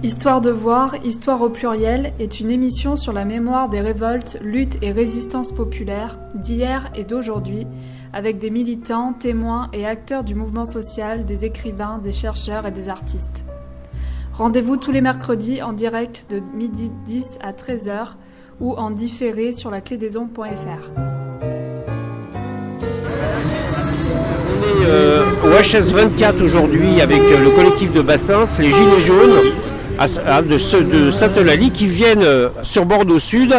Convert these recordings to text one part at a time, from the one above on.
Histoire de voir, Histoire au pluriel est une émission sur la mémoire des révoltes, luttes et résistances populaires d'hier et d'aujourd'hui, avec des militants, témoins et acteurs du mouvement social, des écrivains, des chercheurs et des artistes. Rendez-vous tous les mercredis en direct de 12h10 à 13h ou en différé sur laclédesondes.fr. On est au HS24 aujourd'hui avec le collectif de Bassins, les Gilets jaunes de Sainte-Eulalie qui viennent sur Bordeaux Sud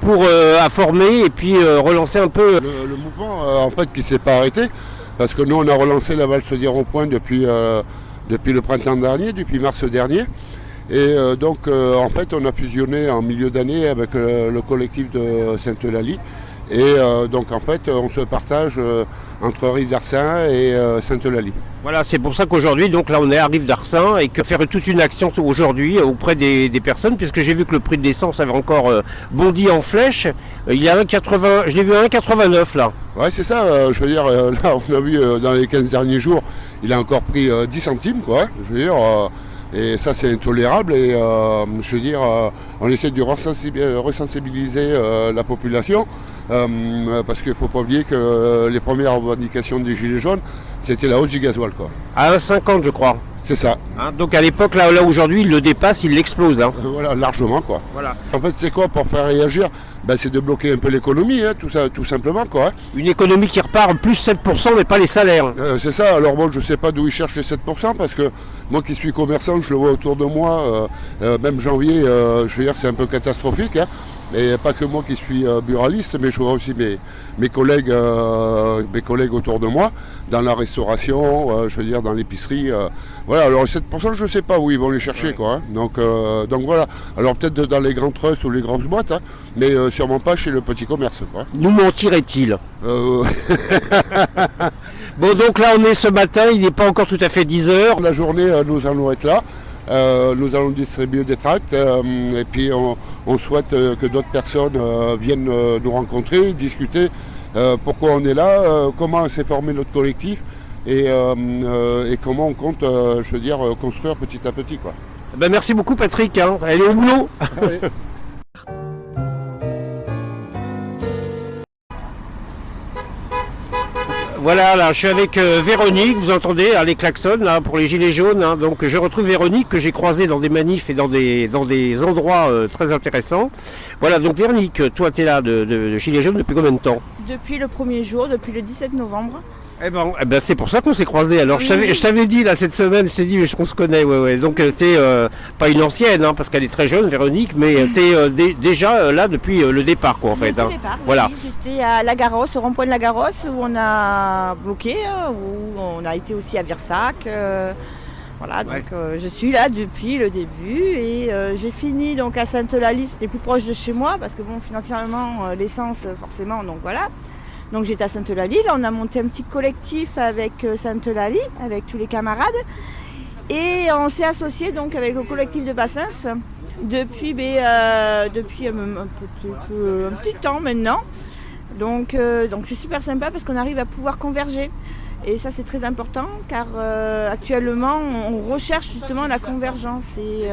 pour informer et puis relancer un peu le mouvement en fait qui ne s'est pas arrêté parce que nous on a relancé la valse des ronds-points depuis le printemps dernier, depuis mars dernier. Et donc en fait on a fusionné en milieu d'année avec le collectif de Sainte-Eulalie. Et donc en fait on se partage entre Rive d'Arcin et Sainte-Eulalie. Voilà, c'est pour ça qu'aujourd'hui, donc là on est à Rive d'Arcin et que faire toute une action aujourd'hui auprès des personnes, puisque j'ai vu que le prix de l'essence avait encore bondi en flèche. Il y a 1,80, je l'ai vu à 1,89 là. Ouais c'est ça, je veux dire, là on a vu dans les 15 derniers jours, il a encore pris 10 centimes quoi, je veux dire. Et ça c'est intolérable et je veux dire, on essaie de resensibiliser la population. Parce qu'il ne faut pas oublier que les premières revendications des Gilets jaunes, c'était la hausse du gasoil quoi. À 1,50 je crois. C'est ça. Donc à l'époque, là aujourd'hui, il le dépasse, il l'explose. Voilà, largement quoi. Voilà. En fait, c'est quoi pour faire réagir? C'est de bloquer un peu l'économie, tout simplement quoi. Une économie qui repart plus 7%, mais pas les salaires. C'est ça, alors moi je ne sais pas d'où ils cherchent les 7%, parce que moi qui suis commerçant, je le vois autour de moi, même janvier, je veux dire, c'est un peu catastrophique. Et pas que moi qui suis buraliste, mais je vois aussi mes collègues autour de moi, dans la restauration, je veux dire dans l'épicerie. Voilà, alors 7%, je ne sais pas où ils vont les chercher, quoi. Donc voilà. Alors peut-être dans les grands trusts ou les grosses boîtes, mais sûrement pas chez le petit commerce, quoi. Nous mentirait-il Bon, donc là on est ce matin, il n'est pas encore tout à fait 10h. La journée, nous allons être là. Nous allons distribuer des tracts et puis on souhaite que d'autres personnes viennent nous rencontrer, discuter pourquoi on est là, comment s'est formé notre collectif et comment on compte, je veux dire, construire petit à petit, quoi. Merci beaucoup Patrick, allez au boulot. Allez. Voilà, là, je suis avec Véronique, vous entendez les klaxons là, pour les Gilets jaunes. Donc je retrouve Véronique que j'ai croisée dans des manifs et dans des endroits très intéressants. Voilà, donc Véronique, toi tu es là de Gilets jaunes depuis combien de temps? Depuis le premier jour, depuis le 17 novembre. Eh ben, c'est pour ça qu'on s'est croisés. Alors je t'avais dit là cette semaine, je t'ai dit qu'on se connaît, ouais. Donc t'es pas une ancienne, parce qu'elle est très jeune, Véronique, mais t'es déjà là depuis le départ, quoi, en fait. Depuis le départ, voilà. Oui, j'étais à La Garosse, au rond-point de La Garosse, où on a bloqué, où on a été aussi à Virsac. Voilà, donc je suis là depuis le début et j'ai fini donc à Sainte-Eulalie, c'était plus proche de chez moi parce que bon, financièrement, l'essence forcément, donc voilà. Donc j'étais à Sainte-Eulalie, là on a monté un petit collectif avec Sainte-Eulalie, avec tous les camarades. Et on s'est associé donc avec le collectif de Bassins depuis un petit temps maintenant. Donc c'est super sympa parce qu'on arrive à pouvoir converger. Et ça c'est très important car actuellement on recherche justement la convergence et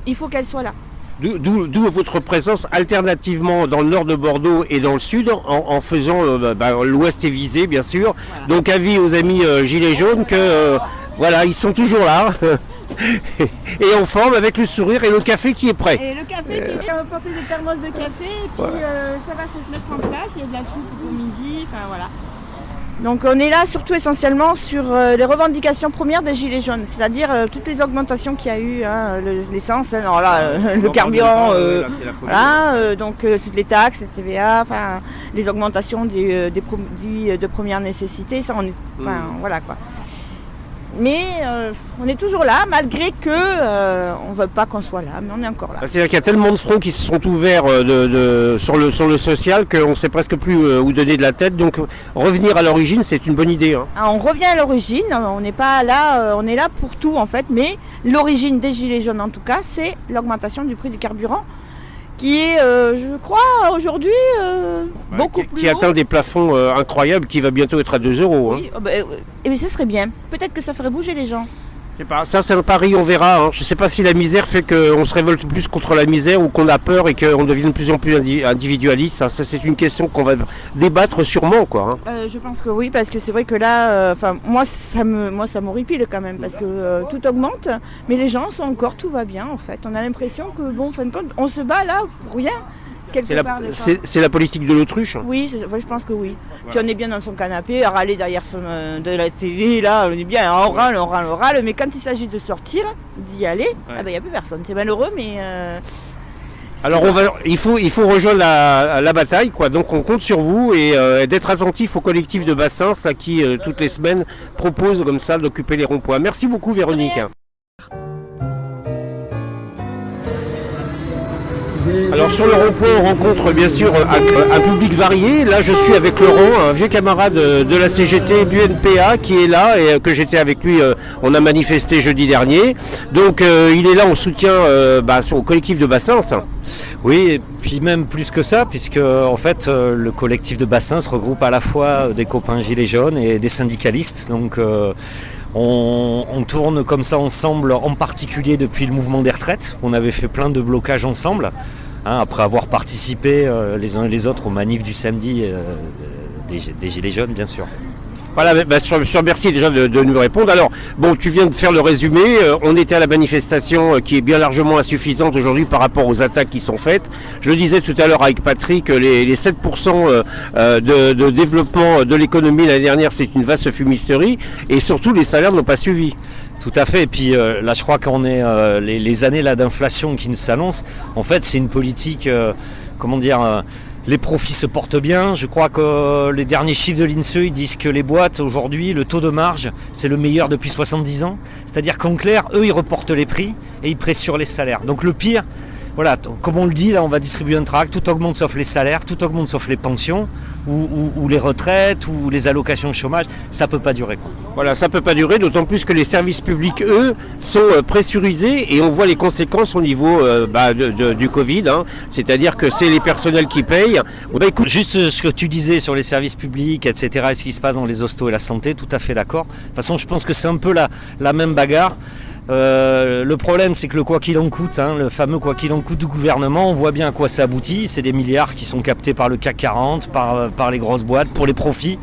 il faut qu'elle soit là. D'où votre présence alternativement dans le nord de Bordeaux et dans le sud, en faisant l'ouest est visé bien sûr. Voilà. Donc avis aux amis Gilets jaunes que voilà, ils sont toujours là et en forme avec le sourire et le café qui est prêt. Et le café qui vient apporter des thermos de café et puis ça va se mettre en place, il y a de la soupe pour midi, enfin voilà. Donc on est là surtout essentiellement sur les revendications premières des Gilets jaunes, c'est-à-dire toutes les augmentations qu'il y a eu, l'essence, le carburant, donc toutes les taxes, le TVA, les augmentations des produits de première nécessité, ça on est, voilà quoi. Mais on est toujours là, malgré que on ne veut pas qu'on soit là, mais on est encore là. C'est-à-dire qu'il y a tellement de fronts qui se sont ouverts sur le social qu'on ne sait presque plus où donner de la tête. Donc revenir à l'origine, c'est une bonne idée. On revient à l'origine, on n'est pas là, on est là pour tout en fait, mais l'origine des Gilets jaunes en tout cas, c'est l'augmentation du prix du carburant. Qui est, je crois, aujourd'hui beaucoup plus qui atteint des plafonds incroyables, qui va bientôt être à 2 €. Oui, mais ce serait bien. Peut-être que ça ferait bouger les gens. Je sais pas, ça c'est un pari, on verra. Hein. Je ne sais pas si la misère fait qu'on se révolte plus contre la misère ou qu'on a peur et qu'on devient de plus en plus individualiste. Ça c'est une question qu'on va débattre sûrement, quoi. Hein. Je pense que oui, parce que c'est vrai que là, moi ça m'horripile quand même, parce que tout augmente, mais les gens sont encore, tout va bien en fait. On a l'impression que, bon, en fin de compte, on se bat là pour rien. C'est la politique de l'autruche. Oui, je pense que oui. Puis on est bien dans son canapé, à râler derrière de la télé, là, on est bien, on râle, mais quand il s'agit de sortir, d'y aller, il n'y a plus personne. C'est malheureux, mais... Alors il faut rejoindre la bataille, quoi. Donc on compte sur vous et d'être attentif au collectif de Bassins là, qui toutes les semaines propose comme ça d'occuper les ronds-points. Merci beaucoup Véronique. Alors sur le rond-point, on rencontre bien sûr un public varié. Là, je suis avec Laurent, un vieux camarade de la CGT du NPA qui est là et que j'étais avec lui. On a manifesté jeudi dernier. Donc il est là en soutien au collectif de Bassins. Oui, et puis même plus que ça, puisque en fait le collectif de Bassins regroupe à la fois des copains gilets jaunes et des syndicalistes. Donc on tourne comme ça ensemble, en particulier depuis le mouvement des retraites. On avait fait plein de blocages ensemble, après avoir participé les uns et les autres aux manifs du samedi des Gilets jaunes, bien sûr. Voilà, merci déjà de nous répondre. Alors, bon, tu viens de faire le résumé. On était à la manifestation qui est bien largement insuffisante aujourd'hui par rapport aux attaques qui sont faites. Je le disais tout à l'heure avec Patrick, les 7% de développement de l'économie l'année dernière, c'est une vaste fumisterie. Et surtout, les salaires n'ont pas suivi. Tout à fait. Et puis là, je crois qu'on est les années là d'inflation qui nous s'annoncent. En fait, c'est une politique, les profits se portent bien. Je crois que les derniers chiffres de l'INSEE disent que les boîtes, aujourd'hui, le taux de marge, c'est le meilleur depuis 70 ans. C'est-à-dire qu'en clair, eux, ils reportent les prix et ils pressurent les salaires. Donc le pire, voilà, comme on le dit, là, on va distribuer un tract, tout augmente sauf les salaires, tout augmente sauf les pensions, ou les retraites, ou les allocations de chômage. Ça ne peut pas durer, quoi. Voilà, ça ne peut pas durer, d'autant plus que les services publics, eux, sont pressurisés et on voit les conséquences au niveau du Covid. Hein. C'est-à-dire que c'est les personnels qui payent. Écoute, juste ce que tu disais sur les services publics, etc., et ce qui se passe dans les hostos et la santé, tout à fait d'accord. De toute façon, je pense que c'est un peu la même bagarre. Le problème, c'est que le quoi qu'il en coûte, le fameux quoi qu'il en coûte du gouvernement, on voit bien à quoi ça aboutit. C'est des milliards qui sont captés par le CAC 40, par les grosses boîtes, pour les profits.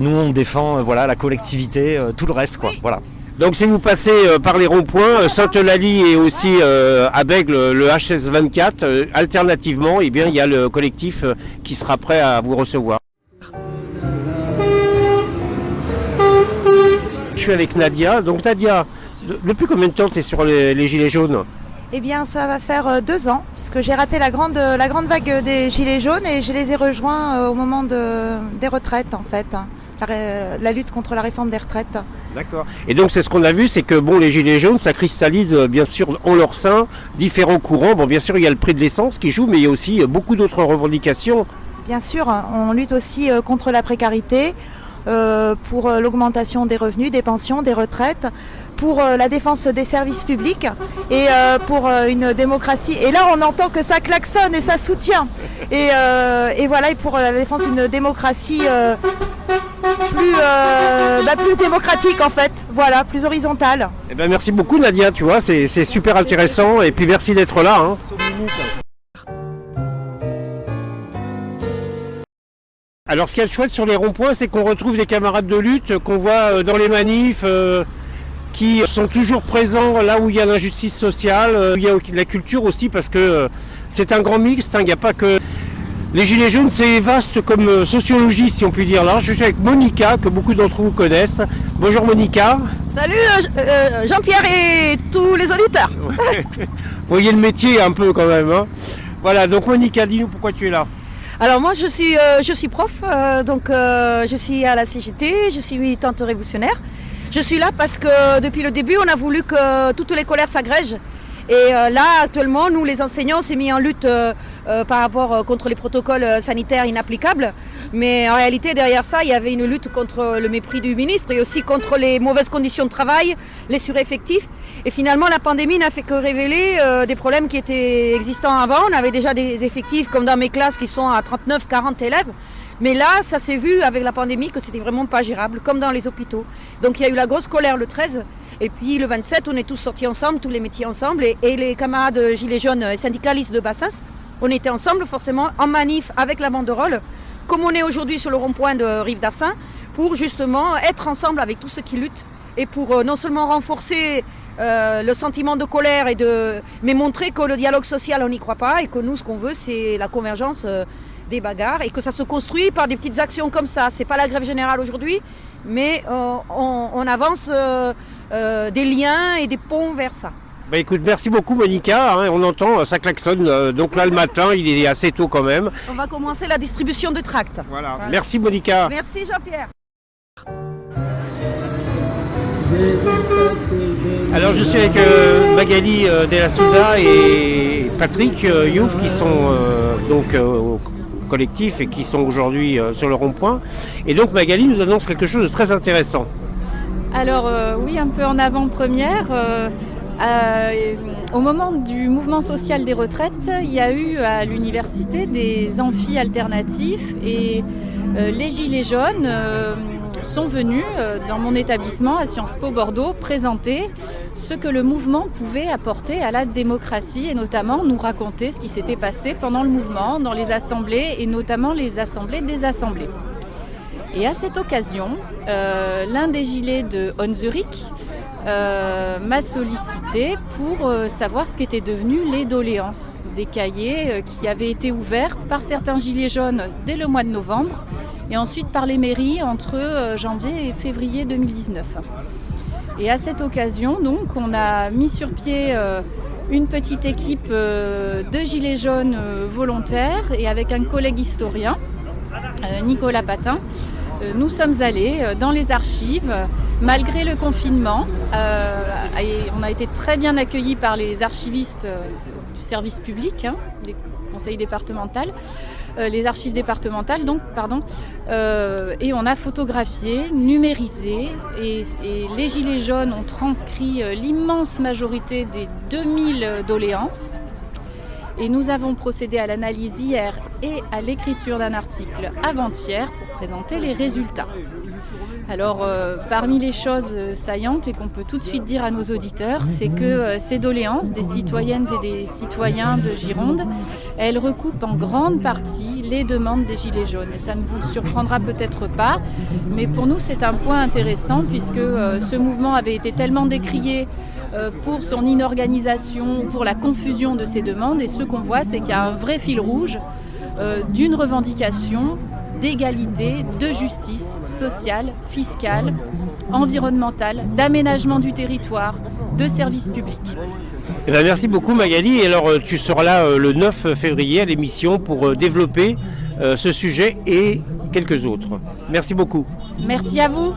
Nous, on défend la collectivité, tout le reste, quoi. Voilà. Donc si vous passez par les ronds-points, Sainte-Eulalie et aussi à Bègle, le HS24, alternativement, il y a le collectif qui sera prêt à vous recevoir. Je suis avec Nadia. Donc Nadia, depuis combien de temps tu es sur les Gilets jaunes ? Eh bien, ça va faire 2 ans, puisque j'ai raté la grande vague des Gilets jaunes et je les ai rejoints au moment des retraites, en fait. La lutte contre la réforme des retraites. D'accord. Et donc, c'est ce qu'on a vu, c'est que les Gilets jaunes, ça cristallise bien sûr en leur sein différents courants. Bon, bien sûr, il y a le prix de l'essence qui joue, mais il y a aussi beaucoup d'autres revendications. Bien sûr, on lutte aussi contre la précarité, pour l'augmentation des revenus, des pensions, des retraites, pour la défense des services publics et pour une démocratie. Et là, on entend que ça klaxonne et ça soutient. Et voilà, et pour la défense d'une démocratie plus démocratique en fait, voilà, plus horizontale. Eh ben, merci beaucoup Nadia, tu vois, c'est super intéressant et puis merci d'être là. Hein. Alors ce qui est chouette sur les ronds-points, c'est qu'on retrouve des camarades de lutte qu'on voit dans les manifs, qui sont toujours présents là où il y a l'injustice sociale, il y a la culture aussi, parce que c'est un grand mix, il n'y a pas que... Les Gilets jaunes, c'est vaste comme sociologie, si on peut dire. Là, je suis avec Monica, que beaucoup d'entre vous connaissent. Bonjour Monica. Salut Jean-Pierre et tous les auditeurs. Vous voyez le métier un peu quand même. Hein. Voilà, donc Monica, dis-nous pourquoi tu es là. Alors moi je suis prof, je suis à la CGT, je suis militante révolutionnaire. Je suis là parce que depuis le début on a voulu que toutes les colères s'agrègent. Et là actuellement nous les enseignants on s'est mis en lutte par rapport contre les protocoles sanitaires inapplicables. Mais en réalité derrière ça il y avait une lutte contre le mépris du ministre et aussi contre les mauvaises conditions de travail, les sureffectifs. Et finalement, la pandémie n'a fait que révéler des problèmes qui étaient existants avant. On avait déjà des effectifs, comme dans mes classes, qui sont à 39, 40 élèves. Mais là, ça s'est vu avec la pandémie que c'était vraiment pas gérable, comme dans les hôpitaux. Donc il y a eu la grosse colère le 13. Et puis le 27, on est tous sortis ensemble, tous les métiers ensemble. Et les camarades gilets jaunes syndicalistes de Bassens, on était ensemble forcément en manif avec la banderole, comme on est aujourd'hui sur le rond-point de Rive d'Assin, pour justement être ensemble avec tous ceux qui luttent. Et pour non seulement renforcer le sentiment de colère, mais montrer que le dialogue social, on n'y croit pas. Et que nous, ce qu'on veut, c'est la convergence des bagarres. Et que ça se construit par des petites actions comme ça. C'est pas la grève générale aujourd'hui, mais on avance des liens et des ponts vers ça. Bah écoute, merci beaucoup Monica, hein, on entend, ça klaxonne, donc là le matin, il est assez tôt quand même. On va commencer la distribution de tracts. Voilà. Merci Monica. Merci Jean-Pierre. Alors je suis avec Magali Della Souda et Patrick Youf qui sont donc au collectif et qui sont aujourd'hui sur le rond-point. Et donc Magali nous annonce quelque chose de très intéressant. Alors oui, un peu en avant-première. Au moment du mouvement social des retraites, il y a eu à l'université des amphis alternatifs et les Gilets jaunes sont venus dans mon établissement à Sciences Po Bordeaux présenter ce que le mouvement pouvait apporter à la démocratie et notamment nous raconter ce qui s'était passé pendant le mouvement dans les assemblées et notamment les assemblées des assemblées. Et à cette occasion, l'un des gilets de Honzurich m'a sollicité pour savoir ce qu'étaient devenues les doléances des cahiers qui avaient été ouverts par certains gilets jaunes dès le mois de novembre et ensuite par les mairies entre janvier et février 2019. Et à cette occasion, donc, on a mis sur pied une petite équipe de gilets jaunes volontaires et avec un collègue historien, Nicolas Patin, nous sommes allés dans les archives, malgré le confinement. Et on a été très bien accueillis par les archivistes du service public, des conseils départementaux, les archives départementales, donc, pardon. Et on a photographié, numérisé, et les Gilets jaunes ont transcrit l'immense majorité des 2000 doléances. Et nous avons procédé à l'analyse hier et à l'écriture d'un article avant-hier pour présenter les résultats. Alors, parmi les choses saillantes et qu'on peut tout de suite dire à nos auditeurs, c'est que ces doléances des citoyennes et des citoyens de Gironde, elles recoupent en grande partie les demandes des Gilets jaunes. Et ça ne vous surprendra peut-être pas, mais pour nous c'est un point intéressant puisque ce mouvement avait été tellement décrié pour son inorganisation, pour la confusion de ses demandes. Et ce qu'on voit, c'est qu'il y a un vrai fil rouge d'une revendication d'égalité, de justice sociale, fiscale, environnementale, d'aménagement du territoire, de services publics. Eh bien, merci beaucoup Magali. Et alors tu seras là le 9 février à l'émission pour développer ce sujet et quelques autres. Merci beaucoup. Merci à vous.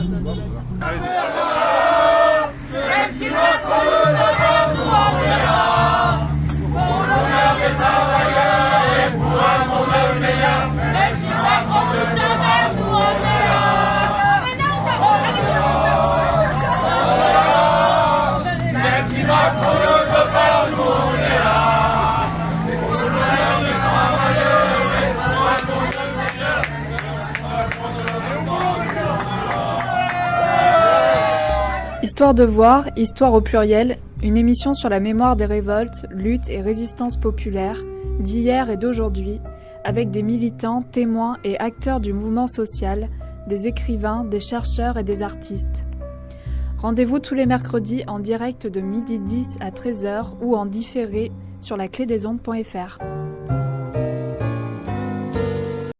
Histoire de voir, Histoire au pluriel, une émission sur la mémoire des révoltes, luttes et résistances populaires d'hier et d'aujourd'hui, avec des militants, témoins et acteurs du mouvement social, des écrivains, des chercheurs et des artistes. Rendez-vous tous les mercredis en direct de 12h10 à 13h ou en différé sur laclédesondes.fr.